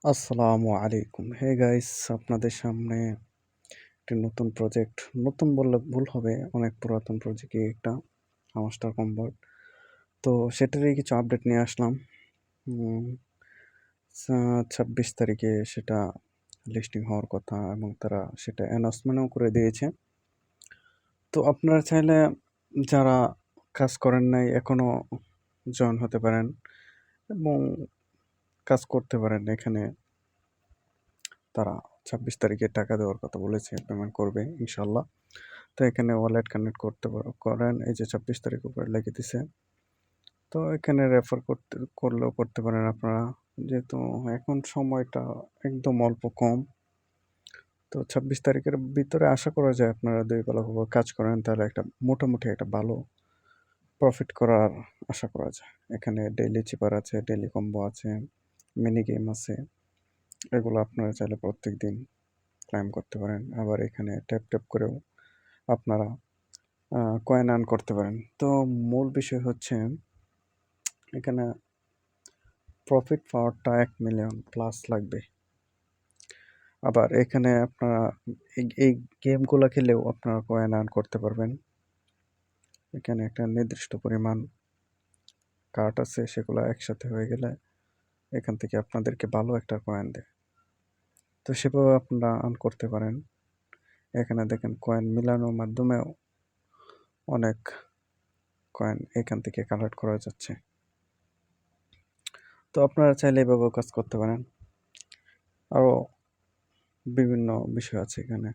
আসসালামু আলাইকুম। Hey guys, আপনাদের সামনে একটি নতুন প্রজেক্ট, নতুন বললে ভুল হবে, অনেক পুরাতন প্রজেক্টই একটা হামস্টার কম্বোর্ড। তো সেটারই কিছু আপডেট নিয়ে আসলাম। উম, 26 তারিখে সেটা লিস্টিং হওয়ার কথা এবং তারা সেটা অ্যানাউন্সমেন্টও করে দিয়েছে। তো আপনারা চাইলে যারা কাজ করেন নাই এখনো জয়েন হতে পারেন এবং কাজ করতে পারেন। এখানে তারা 26 তারিখে টাকা দেওয়ার কথা বলেছে, পেমেন্ট করবে ইনশাল্লাহ। তো এখানে ওয়ালেট কানেক্ট করেন, এই যে 26 তারিখ উপরে লিখে দিছে। তো এখানে রেফার করলেও করতে পারেন আপনারা, যেহেতু এখন সময়টা একদম অল্প কম। তো 26 তারিখের ভিতরে আশা করা যায় আপনারা দুই বেলা কাজ করেন, তাহলে একটা মোটামুটি একটা ভালো প্রফিট করার আশা করা যায়। এখানে ডেইলি চিপার আছে, ডেইলি কম্বো আছে, মিনি গেম আছে। এগুলো আপনারা চাইলে প্রত্যেক দিন ক্লাইম করতে পারেন। আবার এখানে ট্যাপ ট্যাপ করেও আপনারা কয়েন আর্ন করতে পারেন। তো মূল বিষয় হচ্ছে এখানে প্রফিট পাওয়ারটা 1 মিলিয়ন প্লাস লাগবে। আবার এখানে আপনারা এই গেমগুলো খেলেও আপনারা কয়েন আর্ন করতে পারবেন। এখানে একটা নির্দিষ্ট পরিমাণ কার্ড আছে, সেগুলো একসাথে হয়ে গেলে এখান থেকে আপনাদেরকে ভালো একটা কয়েন দেয়। তো সেভাবে আপনারা আর্ন করতে পারেন। এখানে দেখেন কয়েন মিলানোর মাধ্যমেও অনেক কয়েন এখান থেকে কালেক্ট করা যাচ্ছে। তো আপনারা চাইলে এভাবেও কাজ করতে পারেন। আরও বিভিন্ন বিষয় আছে এখানে।